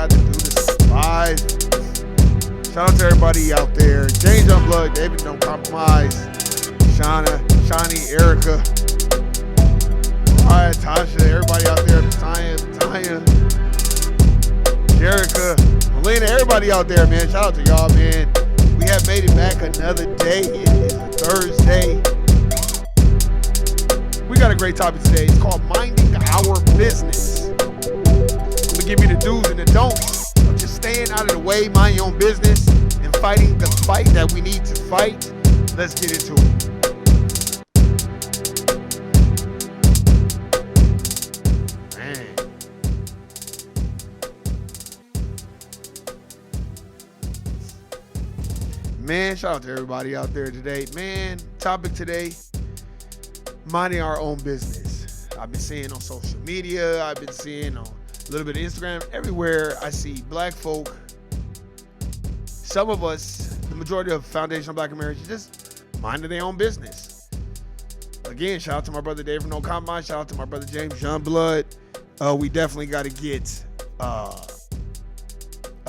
got to do this live. Shout out to everybody out there. James Youngblood, David Don't Compromise, Shawnee, Erica, Mariah, Tasha, everybody out there, Tanya, Jerica, Melina, everybody out there, man. Shout out to y'all, man. We have made it back another day. It is a Thursday. We got a great topic today. It's called Minding Our Business. I'm going to give you the do's and the don'ts of just staying out of the way, mind your own business, and fighting the fight that we need to fight. Let's get into it. Man, shout out to everybody out there today. Man, topic today, minding our own business. I've been seeing on social media, I've been seeing on a little bit of Instagram, everywhere I see black folk, some of us, the majority of foundational black Americans, just minding their own business. Again, shout out to my brother Dave from No Compromise, shout out to my brother James Youngblood. We definitely got to get a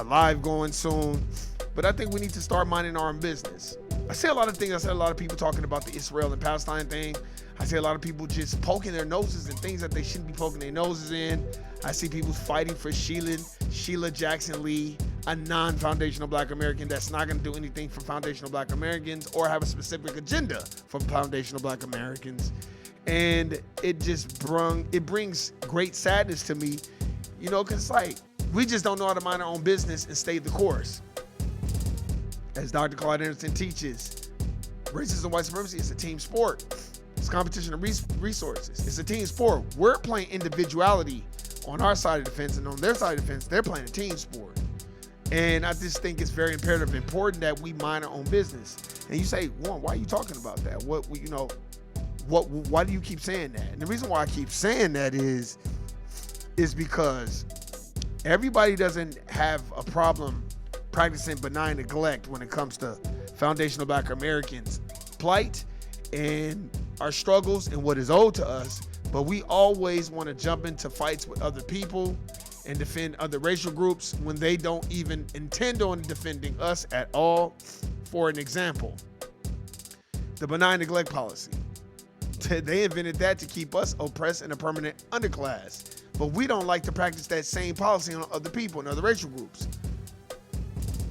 live going soon. But I think we need to start minding our own business. I see a lot of things. I see a lot of people talking about the Israel and Palestine thing. I see a lot of people just poking their noses in things that they shouldn't be poking their noses in. I see people fighting for Sheila Jackson Lee, a non-foundational black American that's not going to do anything for foundational black Americans or have a specific agenda for foundational black Americans. And it just brings great sadness to me, you know, because like we just don't know how to mind our own business and stay the course. As Dr. Claude Anderson teaches, racism and white supremacy is a team sport. It's competition of resources. It's a team sport. We're playing individuality on our side of the fence, and on their side of the fence, they're playing a team sport. And I just think it's very imperative, important that we mind our own business. And you say, Warren, why are you talking about that? Why do you keep saying that? And the reason why I keep saying that is because everybody doesn't have a problem practicing benign neglect when it comes to foundational black Americans' plight and our struggles and what is owed to us, but we always want to jump into fights with other people and defend other racial groups when they don't even intend on defending us at all. For an example, the benign neglect policy. They invented that to keep us oppressed in a permanent underclass, but we don't like to practice that same policy on other people and other racial groups.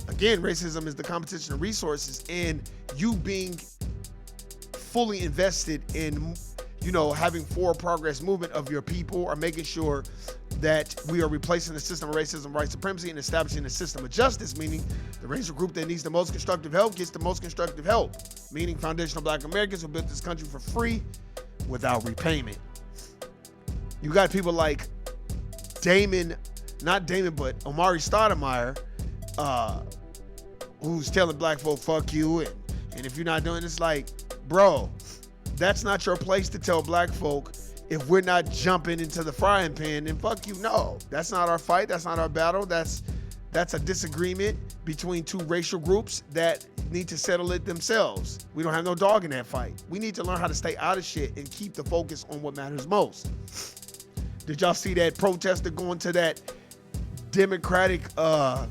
Again, racism is the competition of resources, and you being fully invested in, you know, having forward progress movement of your people or making sure that we are replacing the system of racism, white supremacy, and establishing a system of justice, meaning the racial group that needs the most constructive help gets the most constructive help, meaning foundational black Americans who built this country for free without repayment. You got people like Omari Stoudemire, who's telling black folk, fuck you, and if you're not doing this, like, bro, that's not your place to tell black folk if we're not jumping into the frying pan, then fuck you. No, that's not our fight. That's not our battle. That's a disagreement between two racial groups that need to settle it themselves. We don't have no dog in that fight. We need to learn how to stay out of shit and keep the focus on what matters most. Did y'all see that protester going to that Democratic, I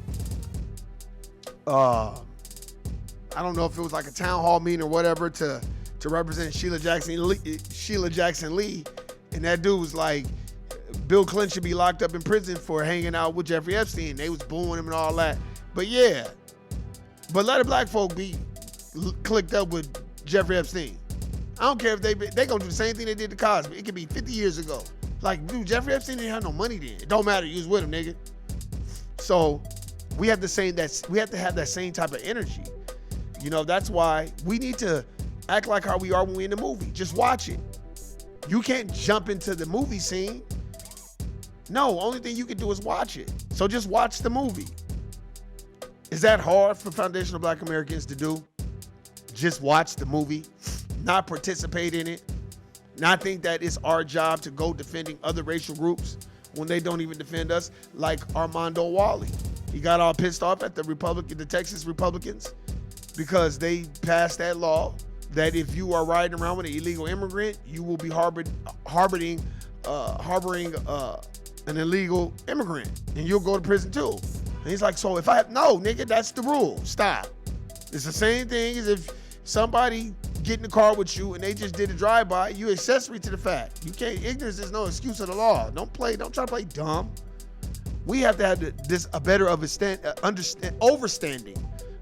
don't know if it was like a town hall meeting or whatever to represent Sheila Jackson Lee, and that dude was like, Bill Clinton should be locked up in prison for hanging out with Jeffrey Epstein. They was booing him and all that. But yeah, but let the black folk be clicked up with Jeffrey Epstein. I don't care if they gonna do the same thing they did to Cosby. It could be 50 years ago. Like, dude, Jeffrey Epstein didn't have no money then. It don't matter. You was with him, nigga. So we have to have that same type of energy. You know, that's why we need to act like how we are when we're in the movie. Just watch it. You can't jump into the movie scene. No, only thing you can do is watch it. So just watch the movie. Is that hard for foundational black Americans to do? Just watch the movie, not participate in it, not think that it's our job to go defending other racial groups when they don't even defend us, like Armando Wally. He got all pissed off at the Texas Republicans because they passed that law that if you are riding around with an illegal immigrant, you will be harboring an illegal immigrant, and you'll go to prison too. And he's like, so if I have, no, nigga, that's the rule. Stop. It's the same thing as if somebody get in the car with you and they just did a drive-by, you accessory to the fact. You can't, ignorance is no excuse of the law. Don't try to play dumb. We have to have a better understanding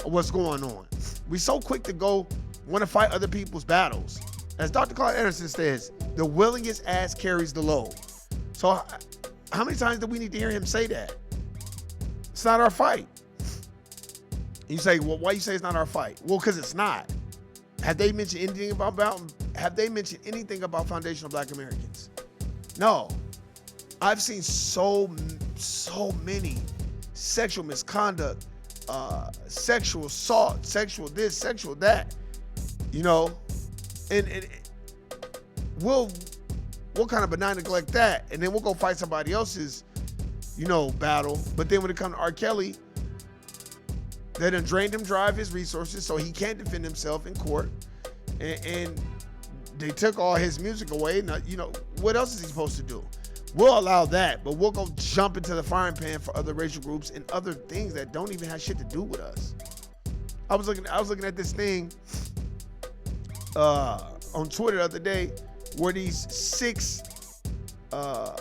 of what's going on. We're so quick to go want to fight other people's battles. As Dr. Claude Anderson says, the willingest ass carries the load. So how many times do we need to hear him say that? It's not our fight. You say, well, why you say it's not our fight? Well, because it's not. Have they mentioned anything about foundational Black Americans? No. I've seen so many sexual misconduct, sexual assault, sexual this, sexual that, and we'll kind of benign neglect that, and then we'll go fight somebody else's, battle. But then when it comes to R. Kelly, they done drained him dry of his resources, so he can't defend himself in court, and they took all his music away. Now, what else is he supposed to do? We'll allow that, but we'll go jump into the frying pan for other racial groups and other things that don't even have shit to do with us. I was looking at this thing on Twitter the other day where these 6, I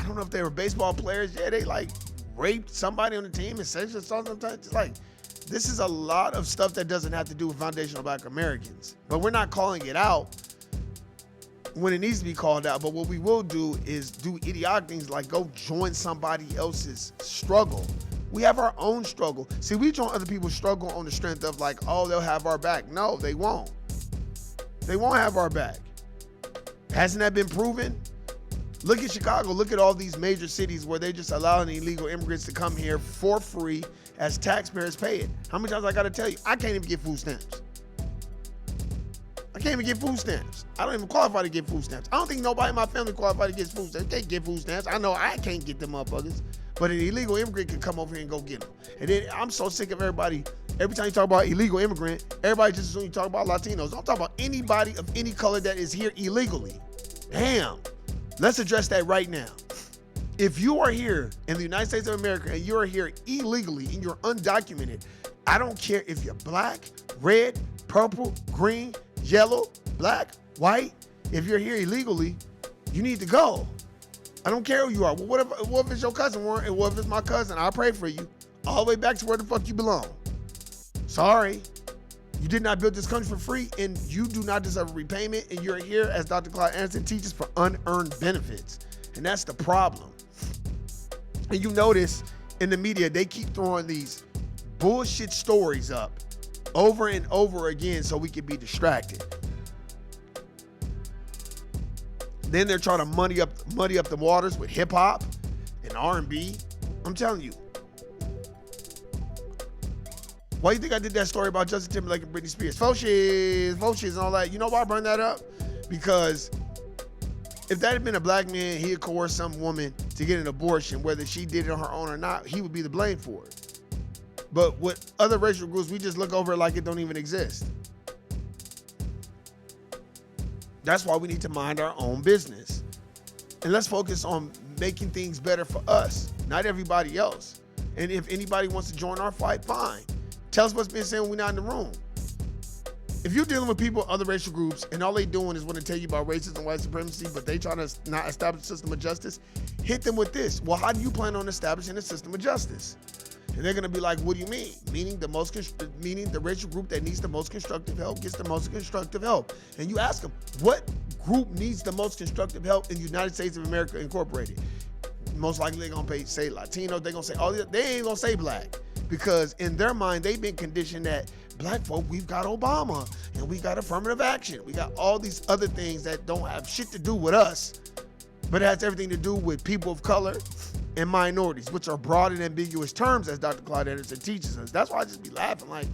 don't know if they were baseball players. Yeah, they like raped somebody on the team and sexual assault sometimes. It's like, this is a lot of stuff that doesn't have to do with foundational Black Americans, but we're not calling it out when it needs to be called out. But what we will do is do idiotic things like go join somebody else's struggle. We have our own struggle. See, we join other people's struggle on the strength of like, oh, they'll have our back. No, they won't. They won't have our back. Hasn't that been proven? Look at Chicago. Look at all these major cities where they just allowing illegal immigrants to come here for free as taxpayers pay it. How many times I gotta tell you, I can't even get food stamps. I can't even get food stamps. I don't even qualify to get food stamps. I don't think nobody in my family qualified to get food stamps. They can't get food stamps. I know I can't get them motherfuckers, but an illegal immigrant can come over here and go get them. And then I'm so sick of everybody. Every time you talk about illegal immigrant, everybody just assumes you talk about Latinos. Don't talk about anybody of any color that is here illegally. Damn. Let's address that right now. If you are here in the United States of America and you're here illegally and you're undocumented, I don't care if you're black, red, purple, green, yellow, black, white. If you're here illegally, you need to go. I don't care who you are. Well, what if it's your cousin, Warren? And what if it's my cousin? I'll pray for you all the way back to where the fuck you belong. Sorry. You did not build this country for free, and you do not deserve a repayment, and you're here, as Dr. Claude Anderson teaches, for unearned benefits. And that's the problem. And you notice in the media, they keep throwing these bullshit stories up over and over again so we can be distracted. Then they're trying to muddy up the waters with hip hop and R&B. I'm telling you. Why do you think I did that story about Justin Timberlake and Britney Spears? Fauci and all that. You know why I bring that up? Because if that had been a black man, he had coerced some woman to get an abortion, whether she did it on her own or not, he would be the blame for it. But with other racial groups, we just look over it like it don't even exist. That's why we need to mind our own business. And let's focus on making things better for us, not everybody else. And if anybody wants to join our fight, fine. Tell us what's been said when we're not in the room. If you're dealing with people, other racial groups, and all they doing is want to tell you about racism and white supremacy, but they trying to not establish a system of justice, hit them with this. Well, how do you plan on establishing a system of justice? And they're going to be like, what do you mean? Meaning the racial group that needs the most constructive help gets the most constructive help. And you ask them, what group needs the most constructive help in the United States of America Incorporated? Most likely they're going to say Latino. They're going to say, oh, they ain't going to say black. Because in their mind, they've been conditioned that black folk, we've got Obama and we got affirmative action. We got all these other things that don't have shit to do with us, but it has everything to do with people of color and minorities, which are broad and ambiguous terms, as Dr. Claude Anderson teaches us. That's why I just be laughing. Like,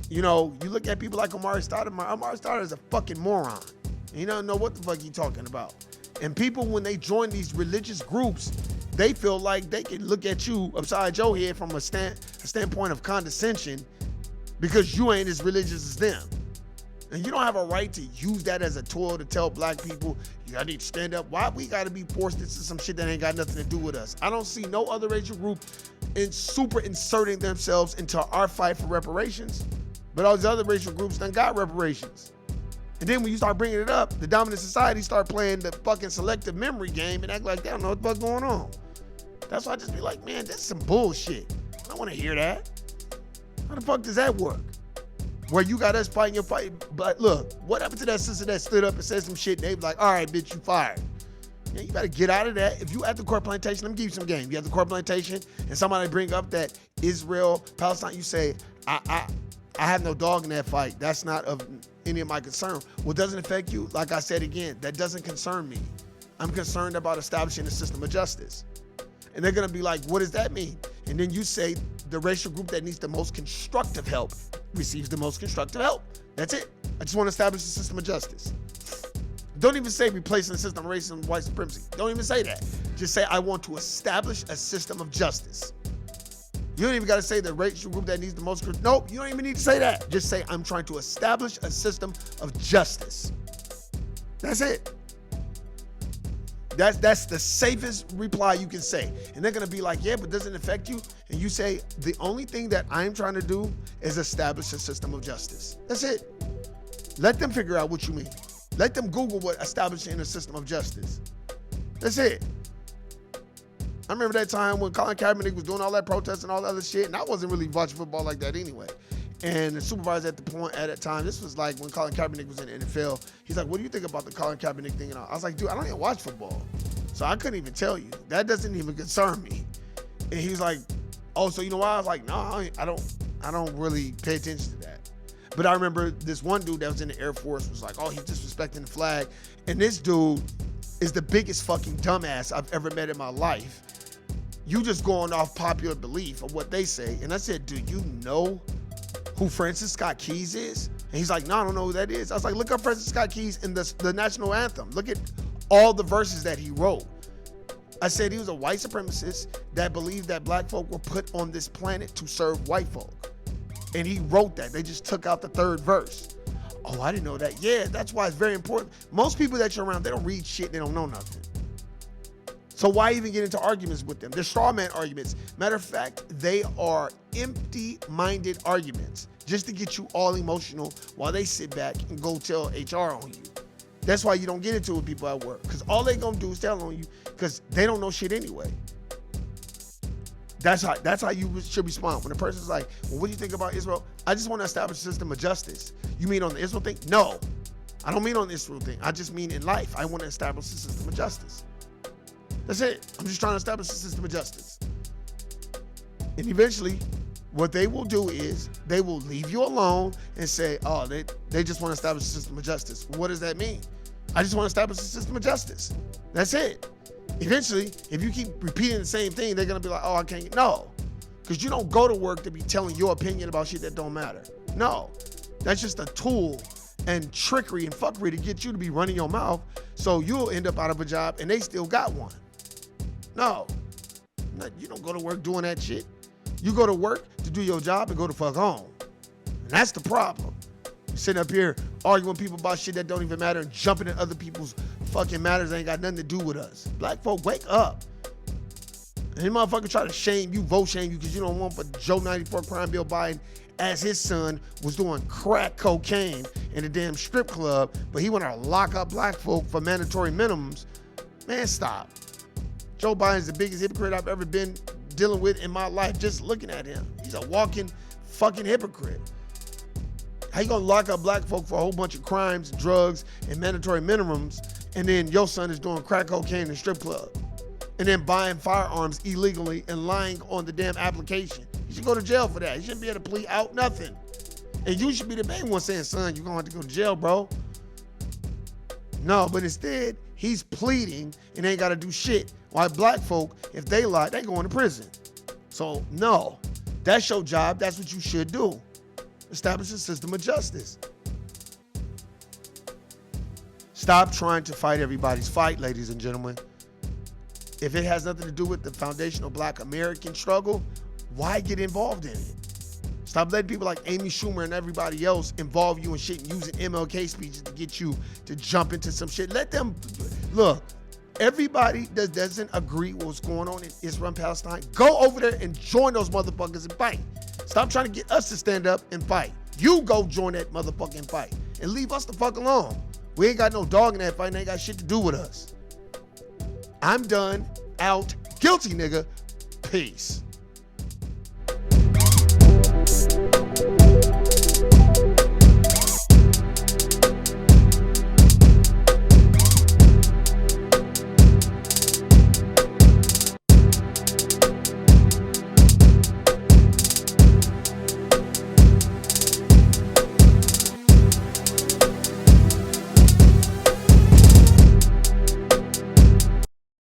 you look at people like Omari Stoudemire. Omari Stoudemire is a fucking moron. He don't know what the fuck he's talking about. And people, when they join these religious groups, they feel like they can look at you upside your head from a standpoint of condescension because you ain't as religious as them. And you don't have a right to use that as a tool to tell black people, y'all need to stand up. Why we gotta be forced into some shit that ain't got nothing to do with us? I don't see no other racial group super inserting themselves into our fight for reparations. But all these other racial groups done got reparations. And then when you start bringing it up, the dominant society start playing the fucking selective memory game and act like they don't know what the fuck going on. That's why I just be like, man, this is some bullshit. I don't want to hear that. How the fuck does that work? Where you got us fighting your fight, but look, what happened to that sister that stood up and said some shit and they be like, all right, bitch, you fired. Yeah, you better get out of that. If you at the court plantation, let me give you some game. You at the court plantation and somebody bring up that Israel, Palestine, you say, I have no dog in that fight. That's not of any of my concern. Well, doesn't affect you? Like I said again, that doesn't concern me. I'm concerned about establishing a system of justice. And they're gonna be like, what does that mean? And then you say the racial group that needs the most constructive help receives the most constructive help. That's it. I just want to establish a system of justice. Don't even say replacing the system of racism and white supremacy. Don't even say that. Just say, I want to establish a system of justice. You don't even got to say the racial group that needs the most. Nope, you don't even need to say that. Just say, I'm trying to establish a system of justice. That's it. That's the safest reply you can say. And they're gonna be like, yeah, but doesn't it affect you? And you say, the only thing that I'm trying to do is establish a system of justice. That's it. Let them figure out what you mean. Let them Google what establishing a system of justice. That's it. I remember that time when Colin Kaepernick was doing all that protest and all that other shit, and I wasn't really watching football like that anyway. And the supervisor at that time, this was like when Colin Kaepernick was in the NFL, he's like, what do you think about the Colin Kaepernick thing? And I was like, dude, I don't even watch football. So I couldn't even tell you. That doesn't even concern me. And he was like, oh, so you know why? I was like, no, I don't really pay attention to that. But I remember this one dude that was in the Air Force was like, oh, he's disrespecting the flag. And this dude is the biggest fucking dumbass I've ever met in my life. You just going off popular belief of what they say. And I said, do you know who Francis Scott Keys is? And he's like, no, I don't know who that is. I was like, look up Francis Scott Keys in the national anthem. Look at all the verses that he wrote. I said he was a white supremacist that believed that black folk were put on this planet to serve white folk. And he wrote that. They just took out the third verse. Oh, I didn't know that. Yeah, that's why it's very important. Most people that you're around, they don't read shit, they don't know nothing. So why even get into arguments with them? They're straw man arguments. Matter of fact, they are empty-minded arguments just to get you all emotional while they sit back and go tell HR on you. That's why you don't get into it with people at work, because all they gonna do is tell on you because they don't know shit anyway. That's how you should respond. When a person's like, well, what do you think about Israel? I just want to establish a system of justice. You mean on the Israel thing? No, I don't mean on the Israel thing. I just mean in life. I want to establish a system of justice. That's it. I'm just trying to establish a system of justice. And eventually, what they will do is they will leave you alone and say, oh, they just want to establish a system of justice. What does that mean? I just want to establish a system of justice. That's it. Eventually, if you keep repeating the same thing, they're going to be like, oh, I can't. No, because you don't go to work to be telling your opinion about shit that don't matter. No, that's just a tool and trickery and fuckery to get you to be running your mouth so you'll end up out of a job and they still got one. No, you don't go to work doing that shit. You go to work to do your job and go to fuck home. And that's the problem. You're sitting up here arguing with people about shit that don't even matter and jumping at other people's fucking matters that ain't got nothing to do with us. Black folk, wake up. And this motherfucker try to shame you, vote shame you because you don't want for Joe 94 crime bill Biden as his son was doing crack cocaine in a damn strip club, but he want to lock up black folk for mandatory minimums. Man, stop. Joe Biden's the biggest hypocrite I've ever been dealing with in my life just looking at him. He's a walking fucking hypocrite. How you gonna lock up black folk for a whole bunch of crimes, drugs, and mandatory minimums, and then your son is doing crack cocaine in a strip club, and then buying firearms illegally and lying on the damn application? You should go to jail for that. You shouldn't be able to plead out nothing. And you should be the main one saying, son, you're gonna have to go to jail, bro. No, but instead, he's pleading and ain't gotta do shit. While black folk, if they lie, they going to prison. So no, that's your job. That's what you should do. Establish a system of justice. Stop trying to fight everybody's fight, ladies and gentlemen. If it has nothing to do with the foundational black American struggle, why get involved in it? Stop letting people like Amy Schumer and everybody else involve you in shit and using MLK speeches to get you to jump into some shit. Let them, look, everybody that doesn't agree with what's going on in Israel and Palestine, go over there and join those motherfuckers and fight. Stop trying to get us to stand up and fight. You go join that motherfucking fight and leave us the fuck alone. We ain't got no dog in that fight and ain't got shit to do with us. I'm done, out, guilty nigga, peace.